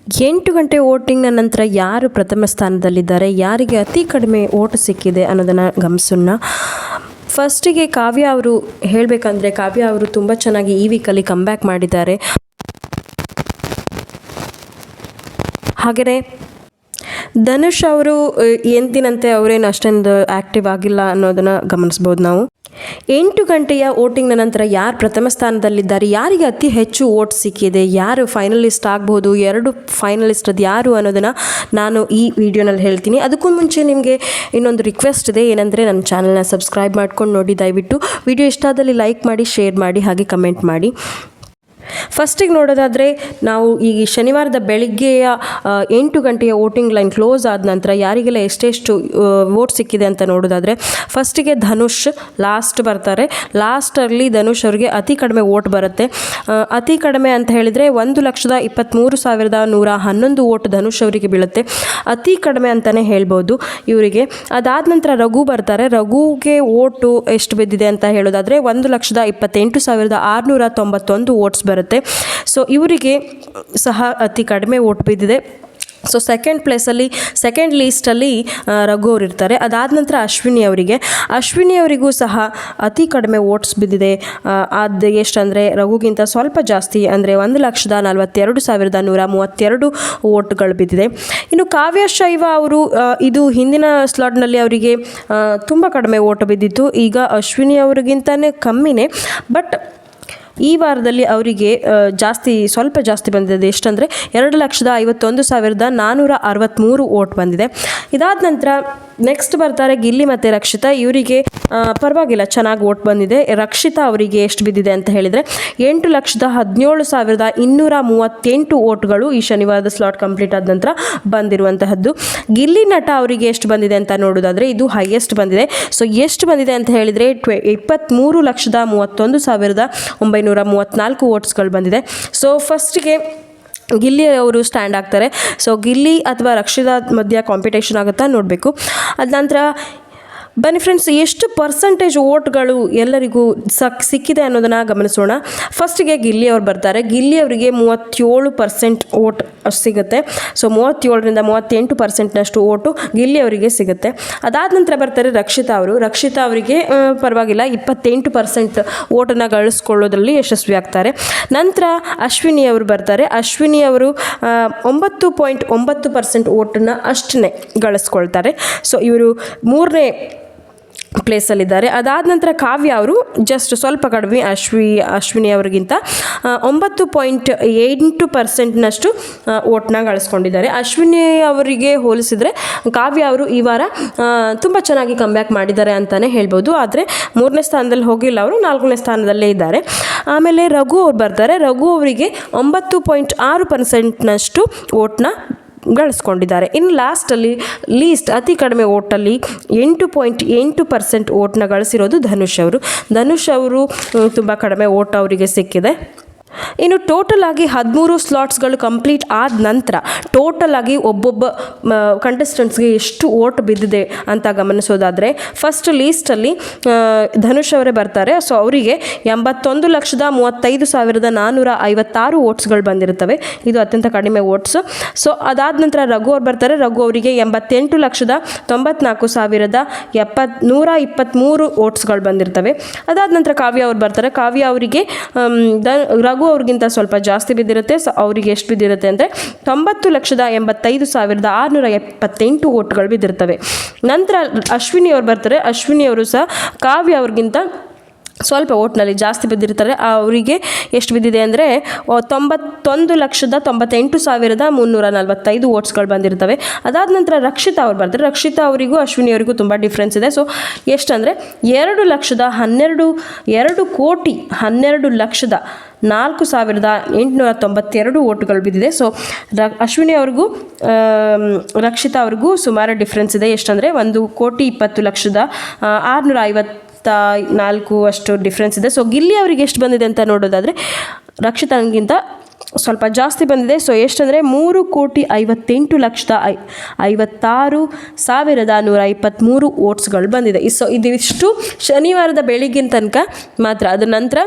8 ಗಂಟೆ ವೋಟಿಂಗ್ನ ನಂತರ ಯಾರು ಪ್ರಥಮ ಸ್ಥಾನದಲ್ಲಿದ್ದಾರೆ, ಯಾರಿಗೆ ಅತಿ ಕಡಿಮೆ ಓಟ್ ಸಿಕ್ಕಿದೆ ಅನ್ನೋದನ್ನು ಗಮನಿಸೋಣ. ಫಸ್ಟಿಗೆ ಕಾವ್ಯ ಅವರು ಹೇಳಬೇಕಂದ್ರೆ, ಕಾವ್ಯ ಅವರು ತುಂಬ ಚೆನ್ನಾಗಿ ಈ ವೀಕಲ್ಲಿ ಕಮ್ಬ್ಯಾಕ್ ಮಾಡಿದ್ದಾರೆ. ಹಾಗೆಯೇ ಧನುಷ್ ಅವರು ಎಂದಿನಂತೆ ಅವರೇನು ಅಷ್ಟೊಂದು ಆ್ಯಕ್ಟಿವ್ ಆಗಿಲ್ಲ ಅನ್ನೋದನ್ನು ಗಮನಿಸ್ಬೋದು ನಾವು. 8 ಗಂಟೆಯ ವೋಟಿಂಗ್ನ ನಂತರ ಯಾರು ಪ್ರಥಮ ಸ್ಥಾನದಲ್ಲಿದ್ದಾರೆ, ಯಾರಿಗೆ ಅತಿ ಹೆಚ್ಚು ವೋಟ್ ಸಿಕ್ಕಿದೆ, ಯಾರು ಫೈನಲಿಸ್ಟ್ ಆಗ್ಬೋದು, 2 ಫೈನಲಿಸ್ಟ್ ಅದು ಯಾರು ಅನ್ನೋದನ್ನು ನಾನು ಈ ವಿಡಿಯೋನಲ್ಲಿ ಹೇಳ್ತೀನಿ. ಅದಕ್ಕೂ ಮುಂಚೆ ನಿಮಗೆ ಇನ್ನೊಂದು ರಿಕ್ವೆಸ್ಟ್ ಇದೆ, ಏನಂದರೆ ನನ್ನ ಚಾನಲ್ನ ಸಬ್ಸ್ಕ್ರೈಬ್ ಮಾಡ್ಕೊಂಡು ನೋಡಿ. ದಯವಿಟ್ಟು ವಿಡಿಯೋ ಇಷ್ಟ ಆದಲ್ಲಿ ಲೈಕ್ ಮಾಡಿ, ಶೇರ್ ಮಾಡಿ, ಹಾಗೆ ಕಮೆಂಟ್ ಮಾಡಿ. ಫಸ್ಟಿಗೆ ನೋಡೋದಾದರೆ, ನಾವು ಈ ಶನಿವಾರದ ಬೆಳಿಗ್ಗೆಯ 8 ಗಂಟೆಯ ವೋಟಿಂಗ್ ಲೈನ್ ಕ್ಲೋಸ್ ಆದ ನಂತರ ಯಾರಿಗೆಲ್ಲ ಎಷ್ಟೆಷ್ಟು ವೋಟ್ ಸಿಕ್ಕಿದೆ ಅಂತ ನೋಡೋದಾದರೆ, ಫಸ್ಟಿಗೆ ಧನುಷ್ ಲಾಸ್ಟ್ ಬರ್ತಾರೆ. ಲಾಸ್ಟಲ್ಲಿ ಧನುಷ್ ಅವರಿಗೆ ಅತಿ ಕಡಿಮೆ ವೋಟ್ ಬರುತ್ತೆ. ಅತಿ ಕಡಿಮೆ ಅಂತ ಹೇಳಿದರೆ 1,23,111 ವೋಟ್ ಧನುಷ್ ಅವರಿಗೆ ಬೀಳುತ್ತೆ. ಅತಿ ಕಡಿಮೆ ಅಂತಲೇ ಹೇಳ್ಬೋದು ಇವರಿಗೆ. ಅದಾದ ನಂತರ ರಘು ಬರ್ತಾರೆ. ರಘುಗೆ ವೋಟು ಎಷ್ಟು ಬಿದ್ದಿದೆ ಅಂತ ಹೇಳೋದಾದರೆ 1,28,691 ವೋಟ್ಸ್ ಬರುತ್ತೆ. ಸೊ ಇವರಿಗೆ ಸಹ ಅತಿ ಕಡಿಮೆ ವೋಟ್ ಬಿದ್ದಿದೆ. ಸೊ ಸೆಕೆಂಡ್ ಪ್ಲೇಸಲ್ಲಿ, ಸೆಕೆಂಡ್ ಲೀಸ್ಟಲ್ಲಿ ರಘು ಅವರು ಇರ್ತಾರೆ. ಅದಾದ ನಂತರ ಅಶ್ವಿನಿ ಅವರಿಗೂ ಸಹ ಅತಿ ಕಡಿಮೆ ವೋಟ್ಸ್ ಬಿದ್ದಿದೆ. ಅದು ಎಷ್ಟಂದರೆ ರಘುಗಿಂತ ಸ್ವಲ್ಪ ಜಾಸ್ತಿ, ಅಂದರೆ 1,42,132 ವೋಟ್ಗಳು ಬಿದ್ದಿದೆ. ಇನ್ನು ಕಾವ್ಯ ಶೈವ ಅವರು, ಇದು ಹಿಂದಿನ ಸ್ಲಾಟ್ನಲ್ಲಿ ಅವರಿಗೆ ತುಂಬ ಕಡಿಮೆ ವೋಟ್ ಬಿದ್ದಿತ್ತು. ಈಗ ಅಶ್ವಿನಿ ಅವ್ರಿಗಿಂತಲೇ ಕಮ್ಮಿನೇ, ಬಟ್ ಈ ವಾರದಲ್ಲಿ ಅವರಿಗೆ ಸ್ವಲ್ಪ ಜಾಸ್ತಿ ಬಂದಿದೆ. ಎಷ್ಟಂದರೆ 2,51,463 ವೋಟ್ ಬಂದಿದೆ. ಇದಾದ ನಂತರ ನೆಕ್ಸ್ಟ್ ಬರ್ತಾರೆ ಗಿಲ್ಲಿ ಮತ್ತು ರಕ್ಷಿತಾ. ಇವರಿಗೆ ಪರವಾಗಿಲ್ಲ, ಚೆನ್ನಾಗಿ ವೋಟ್ ಬಂದಿದೆ. ರಕ್ಷಿತಾ ಅವರಿಗೆ ಎಷ್ಟು ಬಿದ್ದಿದೆ ಅಂತ ಹೇಳಿದರೆ 8,17,238 ವೋಟ್ಗಳು ಈ ಶನಿವಾರದ ಸ್ಲಾಟ್ ಕಂಪ್ಲೀಟ್ ಆದ ನಂತರ ಬಂದಿರುವಂತಹದ್ದು. ಗಿಲ್ಲಿ ನಟ ಅವರಿಗೆ ಎಷ್ಟು ಬಂದಿದೆ ಅಂತ ನೋಡೋದಾದರೆ, ಇದು ಹೈಯೆಸ್ಟ್ ಬಂದಿದೆ. ಸೊ ಎಷ್ಟು ಬಂದಿದೆ ಅಂತ ಹೇಳಿದರೆ 23,31,934 ವೋಟ್ಸ್ಗಳು ಬಂದಿದೆ. ಸೊ ಫಸ್ಟಿಗೆ ಗಿಲ್ಲಿ ಅವರು ಸ್ಟ್ಯಾಂಡ್ ಆಗ್ತಾರೆ. ಸೊ ಗಿಲ್ಲಿ ಅಥವಾ ರಕ್ಷಿತಾ ಮಧ್ಯ ಕಾಂಪಿಟೇಷನ್ ಆಗುತ್ತಾ ನೋಡಬೇಕು. ಅದ ನಂತರ ಬನ್ನಿ ಫ್ರೆಂಡ್ಸ್, ಎಷ್ಟು ಪರ್ಸೆಂಟೇಜ್ ವೋಟ್ಗಳು ಎಲ್ಲರಿಗೂ ಸಿಕ್ಕಿದೆ ಅನ್ನೋದನ್ನು ಗಮನಿಸೋಣ. ಫಸ್ಟಿಗೆ ಗಿಲ್ಲಿ ಅವರು ಬರ್ತಾರೆ. ಗಿಲ್ಲಿ ಅವರಿಗೆ 37% ವೋಟ್ ಸಿಗುತ್ತೆ. ಸೊ 37ರಿಂದ 38%ನಷ್ಟು ವೋಟು ಗಿಲ್ಲಿ ಅವರಿಗೆ ಸಿಗುತ್ತೆ. ಅದಾದ ನಂತರ ಬರ್ತಾರೆ ರಕ್ಷಿತಾ ಅವರಿಗೆ ಪರವಾಗಿಲ್ಲ 28% ವೋಟನ್ನು ಗಳಿಸ್ಕೊಳ್ಳೋದ್ರಲ್ಲಿ ಯಶಸ್ವಿ ಆಗ್ತಾರೆ. ನಂತರ ಅಶ್ವಿನಿ ಅವರು ಬರ್ತಾರೆ. ಅಶ್ವಿನಿ ಅವರು 9.9% ವೋಟನ್ನು ಅಷ್ಟೇ ಗಳಿಸ್ಕೊಳ್ತಾರೆ. ಸೊ ಇವರು 3ನೇ ಪ್ಲೇಸಲ್ಲಿದ್ದಾರೆ. ಅದಾದ ನಂತರ ಕಾವ್ಯ ಅವರು ಜಸ್ಟ್ ಸ್ವಲ್ಪ ಕಡಿಮೆ ಅಶ್ವಿನಿ ಅವರಿಗಿಂತ 9.8%ನಷ್ಟು ವೋಟ್ನ ಗಳಿಸ್ಕೊಂಡಿದ್ದಾರೆ. ಅಶ್ವಿನಿ ಅವರಿಗೆ ಹೋಲಿಸಿದರೆ ಕಾವ್ಯ ಅವರು ಈ ವಾರ ತುಂಬ ಚೆನ್ನಾಗಿ ಕಮ್ಬ್ಯಾಕ್ ಮಾಡಿದ್ದಾರೆ ಅಂತಲೇ ಹೇಳ್ಬೋದು. ಆದರೆ 3ನೇ ಸ್ಥಾನದಲ್ಲಿ ಹೋಗಿಲ್ಲ, ಅವರು 4ನೇ ಸ್ಥಾನದಲ್ಲೇ ಇದ್ದಾರೆ. ಆಮೇಲೆ ರಘು ಅವರು ಬರ್ತಾರೆ. ರಘು ಅವರಿಗೆ 9.6%ನಷ್ಟು ವೋಟ್ನ ಗಳಿಸ್ಕೊಂಡಿದ್ದಾರೆ. ಇನ್ನು ಲಾಸ್ಟಲ್ಲಿ ಅತಿ ಕಡಿಮೆ ವೋಟಲ್ಲಿ 8.8% ವೋಟ್ನ ಗಳಿಸಿರೋದು ಧನುಷ್ ಅವರು. ತುಂಬ ಕಡಿಮೆ ವೋಟ್ ಅವರಿಗೆ ಸಿಕ್ಕಿದೆ. ಇನ್ನು ಟೋಟಲ್ ಆಗಿ 13 ಸ್ಲಾಟ್ಸ್ಗಳು ಕಂಪ್ಲೀಟ್ ಆದ ನಂತರ ಟೋಟಲ್ ಆಗಿ ಒಬ್ಬೊಬ್ಬ ಕಂಟೆಸ್ಟೆಂಟ್ಸ್ಗೆ ಎಷ್ಟು ವೋಟ್ ಬಿದ್ದಿದೆ ಅಂತ ಗಮನಿಸೋದಾದರೆ, ಫಸ್ಟ್ ಲೀಸ್ಟಲ್ಲಿ ಧನುಷ್ ಅವರೇ ಬರ್ತಾರೆ. ಸೊ ಅವರಿಗೆ 81,35,456 ವೋಟ್ಸ್ಗಳು ಬಂದಿರುತ್ತವೆ. ಇದು ಅತ್ಯಂತ ಕಡಿಮೆ ವೋಟ್ಸ್. ಸೊ ಅದಾದ ನಂತರ ರಘು ಅವರು ಬರ್ತಾರೆ. ರಘು ಅವರಿಗೆ 88,94,123 ವೋಟ್ಸ್ಗಳು ಬಂದಿರ್ತವೆ. ಅದಾದ ನಂತರ ಕಾವ್ಯ ಅವರು ಬರ್ತಾರೆ. ಕಾವ್ಯ ಅವರಿಗೆ ರಘು ಅವ್ರಿಗಿಂತ ಸ್ವಲ್ಪ ಜಾಸ್ತಿ ಬಿದ್ದಿರುತ್ತೆ. ಸೊ ಅವರಿಗೆ ಎಷ್ಟು ಬಿದ್ದಿರುತ್ತೆ ಅಂದರೆ 90,85,678 ವೋಟ್ಗಳು ಬಿದ್ದಿರ್ತವೆ. ನಂತರ ಅಶ್ವಿನಿ ಅವರು ಬರ್ತಾರೆ. ಅಶ್ವಿನಿ ಅವರು ಸಹ ಕಾವ್ಯ ಅವ್ರಿಗಿಂತ ಸ್ವಲ್ಪ ವೋಟ್ನಲ್ಲಿ ಜಾಸ್ತಿ ಬಿದ್ದಿರ್ತಾರೆ. ಅವರಿಗೆ ಎಷ್ಟು ಬಿದ್ದಿದೆ ಅಂದರೆ 91,98,345 ವೋಟ್ಸ್ಗಳು ಬಂದಿರ್ತವೆ. ಅದಾದ ನಂತರ ರಕ್ಷಿತಾ ಅವರು ಬರ್ತಾರೆ. ರಕ್ಷಿತಾ ಅವರಿಗೂ ಅಶ್ವಿನಿ ಅವರಿಗೂ ತುಂಬ ಡಿಫ್ರೆನ್ಸ್ ಇದೆ. ಸೊ ಎಷ್ಟಂದರೆ 2,12,4,892 ವೋಟ್ಗಳು ಬಿದ್ದಿದೆ. ಸೊ ಅಶ್ವಿನಿ ಅವ್ರಿಗೂ ರಕ್ಷಿತಾ ಅವ್ರಿಗೂ ಸುಮಾರು ಡಿಫ್ರೆನ್ಸ್ ಇದೆ. ಎಷ್ಟಂದರೆ 1,20,654 ಅಷ್ಟು ಡಿಫ್ರೆನ್ಸ್ ಇದೆ. ಸೊ ಗಿಲ್ಲಿ ಅವರಿಗೆ ಎಷ್ಟು ಬಂದಿದೆ ಅಂತ ನೋಡೋದಾದರೆ, ರಕ್ಷಿತಾಗಿಂತ ಸ್ವಲ್ಪ ಜಾಸ್ತಿ ಬಂದಿದೆ. ಸೊ ಎಷ್ಟಂದರೆ 3,56,123 ವೋಟ್ಸ್ಗಳು ಬಂದಿದೆ. ಸೊ ಇದಿಷ್ಟು ಶನಿವಾರದ ಬೆಳಗಿನ ತನಕ ಮಾತ್ರ. ಅದರ ನಂತರ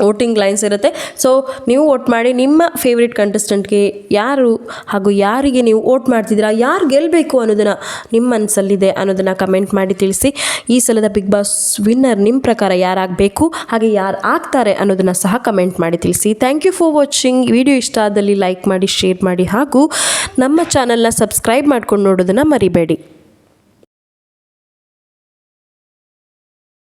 ವೋಟಿಂಗ್ ಲೈನ್ಸ್ ಇರುತ್ತೆ. ಸೊ ನೀವು ವೋಟ್ ಮಾಡಿ ನಿಮ್ಮ ಫೇವ್ರೆಟ್ ಕಂಟೆಸ್ಟೆಂಟ್ಗೆ ಯಾರು ಹಾಗೂ ಯಾರಿಗೆ ನೀವು ವೋಟ್ ಮಾಡ್ತಿದ್ದೀರಾ, ಯಾರು ಗೆಲ್ಲಬೇಕು ಅನ್ನೋದನ್ನು ನಿಮ್ಮ ಮನಸ್ಸಲ್ಲಿದೆ ಅನ್ನೋದನ್ನು ಕಮೆಂಟ್ ಮಾಡಿ ತಿಳಿಸಿ. ಈ ಸಲದ ಬಿಗ್ ಬಾಸ್ ವಿನ್ನರ್ ನಿಮ್ಮ ಪ್ರಕಾರ ಯಾರಾಗಬೇಕು ಹಾಗೆ ಯಾರು ಆಗ್ತಾರೆ ಅನ್ನೋದನ್ನು ಸಹ ಕಮೆಂಟ್ ಮಾಡಿ ತಿಳಿಸಿ. Thank you for watching. Video ಇಷ್ಟ ಆದಲ್ಲಿ ಲೈಕ್ ಮಾಡಿ, ಶೇರ್ ಮಾಡಿ ಹಾಗೂ ನಮ್ಮ ಚಾನಲ್ನ ಸಬ್ಸ್ಕ್ರೈಬ್ ಮಾಡ್ಕೊಂಡು ನೋಡೋದನ್ನು ಮರಿಬೇಡಿ.